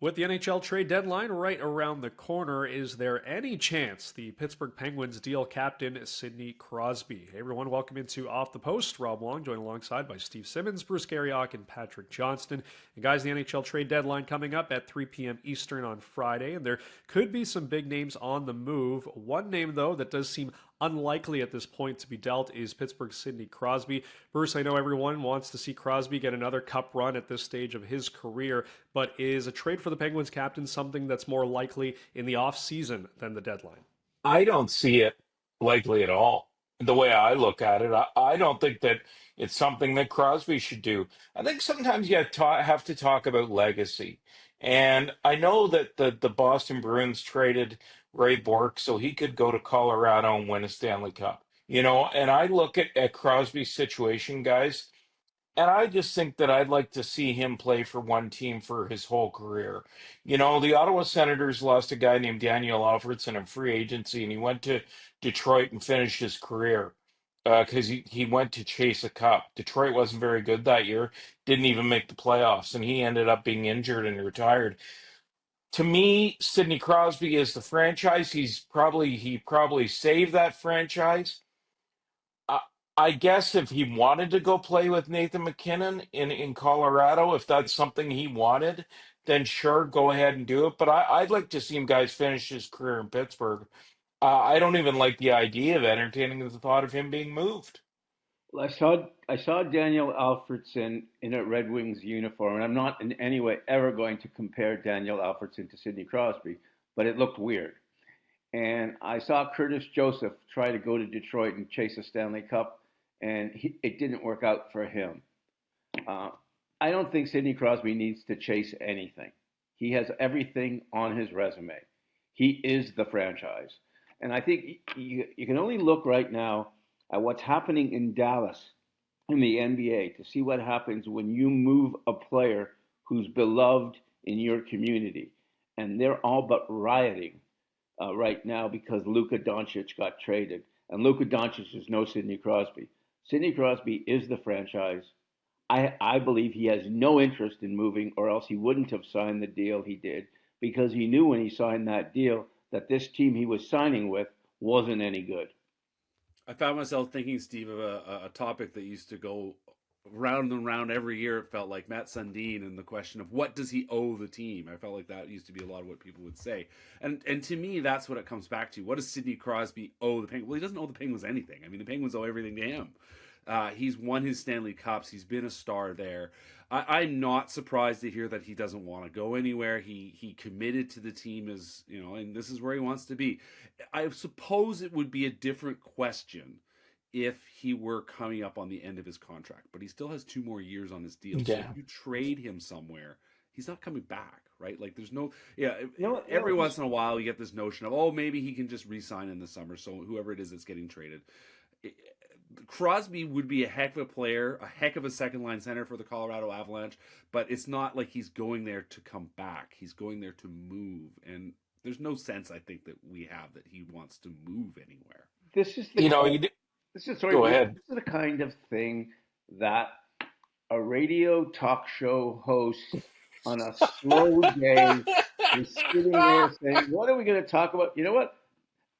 With the NHL trade deadline right around the corner, is there any chance the Pittsburgh Penguins deal captain Sidney Crosby? Hey everyone, welcome into Off the Post. Rob Wong, joined alongside by Steve Simmons, Bruce Garrioch, and Patrick Johnston. And guys, the NHL trade deadline coming up at 3 p.m. Eastern on Friday, and there could be some big names on the move. One name, though, that does seem unlikely at this point to be dealt is Pittsburgh's Sidney Crosby. Bruce, I know everyone wants to see Crosby get another cup run at this stage of his career, but is a trade for the Penguins captain something that's more likely in the offseason than the deadline? I don't see it likely at all. The way I look at it, I don't think that it's something that Crosby should do. I think sometimes you have to talk about legacy. And I know that the Boston Bruins traded Ray Bork so he could go to Colorado and win a Stanley Cup. And I look at Crosby's situation, guys. And I just think that I'd like to see him play for one team for his whole career. The Ottawa Senators lost a guy named Daniel Alfredson in free agency, and he went to Detroit and finished his career because he went to chase a cup. Detroit wasn't very good that year, didn't even make the playoffs, and he ended up being injured and retired. To me, Sidney Crosby is the franchise. He probably saved that franchise. I, I guess if he wanted to go play with Nathan McKinnon in Colorado, if that's something he wanted, then sure, go ahead and do it. But I'd like to see him guys finish his career in Pittsburgh. I don't even like the idea of entertaining the thought of him being moved. Well, I saw Daniel Alfredson in a Red Wings uniform, and I'm not in any way ever going to compare Daniel Alfredson to Sidney Crosby, but it looked weird. And I saw Curtis Joseph try to go to Detroit and chase a Stanley Cup, and it didn't work out for him. Uh, I don't think Sidney Crosby needs to chase anything. He has everything on his resume. He is the franchise. And I think you can only look right now at what's happening in Dallas in the NBA to see what happens when you move a player who's beloved in your community. And they're all but rioting right now because Luka Doncic got traded. And Luka Doncic is no Sidney Crosby. Sidney Crosby is the franchise. I believe he has no interest in moving, or else he wouldn't have signed the deal he did, because he knew when he signed that deal that this team he was signing with wasn't any good. I found myself thinking, Steve, of a topic that used to go round and round every year. It felt like Matt Sundin and the question of what does he owe the team. I felt like that used to be a lot of what people would say, and to me, that's what it comes back to. What does Sidney Crosby owe the Penguins? Well, he doesn't owe the Penguins anything. I mean, the Penguins owe everything to him. He's won his Stanley Cups. He's been a star there. I'm not surprised to hear that he doesn't want to go anywhere. He committed to the team as and this is where he wants to be. I suppose it would be a different question if he were coming up on the end of his contract, but he still has 2 more years on his deal. So Yeah. if you trade him somewhere, he's not coming back, right? Like there's no, You every once in a while you get this notion of, oh, maybe he can just re-sign in the summer. So whoever it is that's getting traded. Crosby would be a heck of a player, a heck of a second line center for the Colorado Avalanche, but it's not like he's going there to come back. He's going there to move. And there's no sense, I think, that we have that he wants to move anywhere. This is the You know, kind, you d- this is sorry, Go this ahead. is the kind of thing that a radio talk show host on a slow day is sitting there saying, "What are we going to talk about? You know what?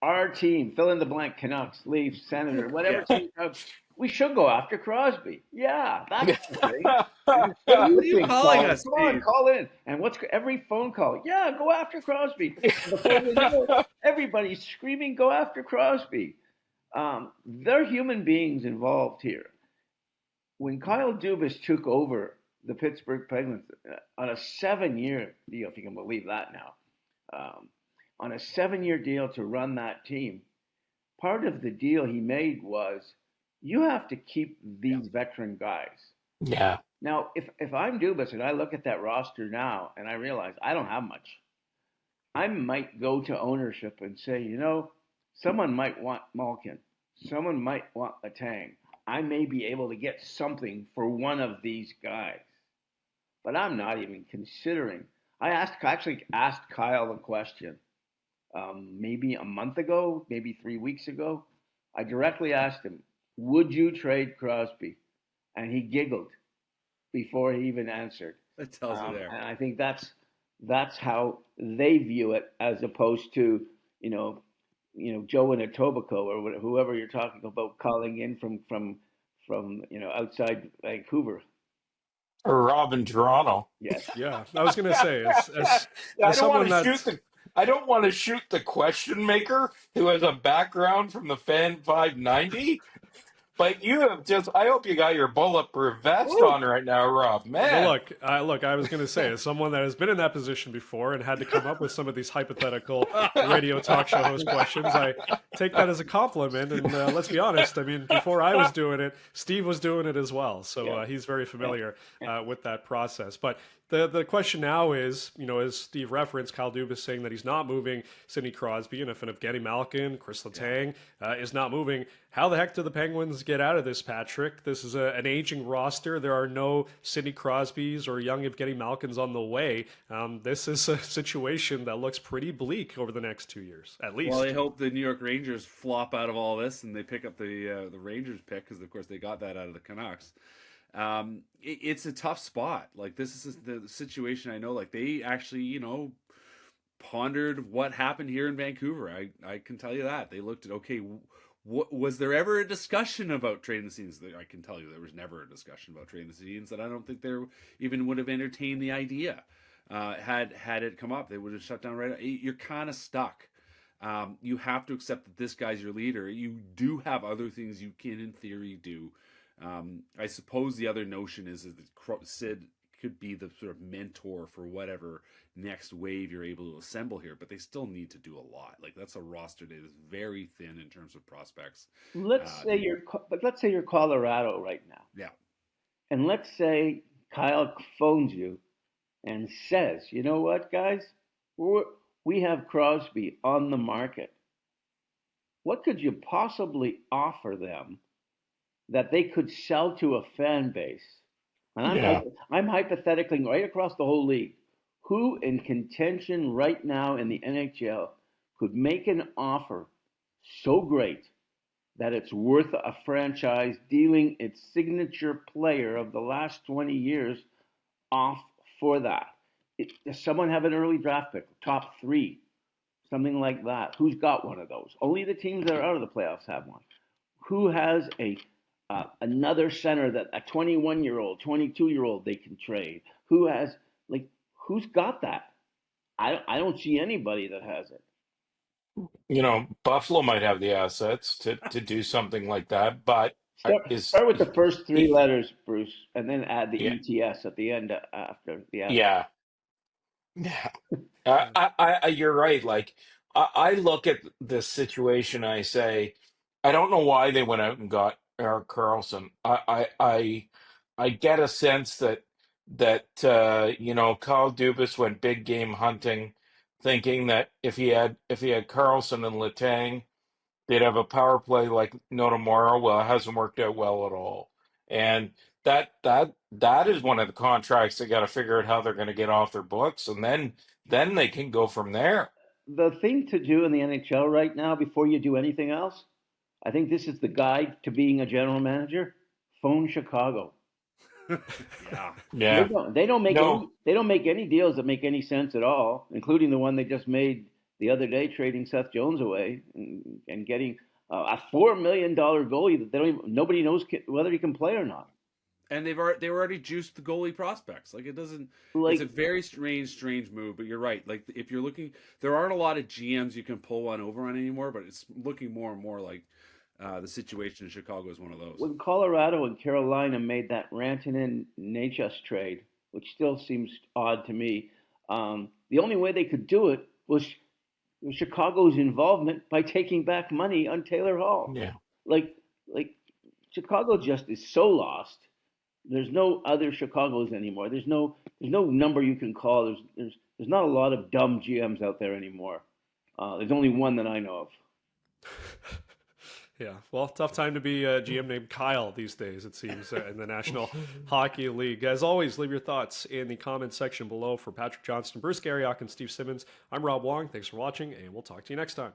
Our team, fill in the blank, Canucks, Leafs, Senator, whatever Yeah. team, we should go after Crosby." Yeah, that's the thing. And what do What you are you think, calling Paul? us, Come on, Steve? call in. And what's every phone call? Yeah, go after Crosby. And before you know it, everybody's screaming, "Go after Crosby." They're human beings involved here. When Kyle Dubas took over the Pittsburgh Penguins on a 7-year deal, if you can believe that now, on a 7-year deal to run that team, part of the deal he made was you have to keep Yeah. these veteran guys. Yeah. Now, if I'm Dubas and I look at that roster now and I realize I don't have much, I might go to ownership and say, someone might want Malkin, someone might want Latang. I may be able to get something for one of these guys, but I'm not even considering. Actually asked Kyle a question maybe a month ago, maybe 3 weeks ago. I directly asked him, "Would you trade Crosby?" And he giggled before he even answered. That tells you there. And I think that's that's how they view it, as opposed to, Joe in Etobicoke or whoever you're talking about calling in from outside Vancouver. Or Rob in Toronto. Yes. Yeah, I was going to say, I as don't want someone to shoot that the I don't want to shoot the question maker who has a background from the Fan 590. But you have just, I hope you got your bulletproof vest Woo! on right now, Rob. Well, Man. look. I was going to say, as someone that has been in that position before and had to come up with some of these hypothetical radio talk show host questions, I take that as a compliment. And let's be honest. I mean, before I was doing it, Steve was doing it as well, so Yeah. he's very familiar with that process. But the question now is, as Steve referenced, Kyle Dubas saying that he's not moving Sidney Crosby, and if Evgeny Malkin, Chris Letang is not moving, how the heck do the Penguins get out of this, Patrick? This is an aging roster. There are no Sidney Crosbys or young Evgeny Malkins on the way. This is a situation that looks pretty bleak over the next 2 years, at least. Well, I hope the New York Rangers flop out of all this and they pick up the Rangers pick, because of course they got that out of the Canucks. It's a tough spot. Like, this is the situation. I know, like, they actually, pondered what happened here in Vancouver. I can tell you that they looked at, okay, was there ever a discussion about trading the Sedins? I can tell you there was never a discussion about trading the Sedins, and I don't think they even would have entertained the idea. Had it come up, they would have shut down right. You're kind of stuck. You have to accept that this guy's your leader. You do have other things you can, in theory, do. I suppose the other notion is that Sid could be the sort of mentor for whatever next wave you're able to assemble here, but they still need to do a lot. Like, that's a roster that is very thin in terms of prospects. Let's say you're Colorado right now. Yeah. And let's say Kyle phones you and says, "You know what, guys? We have Crosby on the market. What could you possibly offer them that they could sell to a fan base?" And I'm hypothetically right across the whole league. Who in contention right now in the NHL could make an offer so great that it's worth a franchise dealing its signature player of the last 20 years off for that? Does someone have an early draft pick, top 3, something like that? Who's got one of those? Only the teams that are out of the playoffs have one. Who has another center, that a 21-year-old, 22-year-old they can trade? Who's got that? I don't see anybody that has it. Buffalo might have the assets to do something like that, but Start with the first 3 letters, Bruce, and then add the yeah, ETS at the end after the S. yeah. You're right. Like, I look at this situation, I say, I don't know why they went out and got Eric Carlson. I get a sense that Kyle Dubas went big game hunting, thinking that if he had Carlson and Letang, they'd have a power play like no tomorrow. Well, it hasn't worked out well at all, and that is one of the contracts they got to figure out how they're going to get off their books, and then they can go from there. The thing to do in the NHL right now, before you do anything else, I think this is the guide to being a general manager. Phone Chicago. Yeah. They don't make any deals that make any sense at all, including the one they just made the other day, trading Seth Jones away and getting a $4 million goalie that nobody knows whether he can play or not. And they were already juiced the goalie prospects. Like, it doesn't. It's a very strange move. But you're right. Like, if you're looking, there aren't a lot of GMs you can pull one over on anymore. But it's looking more and more like the situation in Chicago is one of those. When Colorado and Carolina made that Rantanen-Necas trade, which still seems odd to me, the only way they could do it was Chicago's involvement by taking back money on Taylor Hall. Yeah. Like Chicago just is so lost. There's no other Chicagos anymore. There's no number you can call. There's not a lot of dumb GMs out there anymore. There's only one that I know of. Yeah, well, tough time to be a GM named Kyle these days, it seems, in the National Hockey League. As always, leave your thoughts in the comments section below. For Patrick Johnston, Bruce Garrioch, and Steve Simmons, I'm Rob Wong. Thanks for watching, and we'll talk to you next time.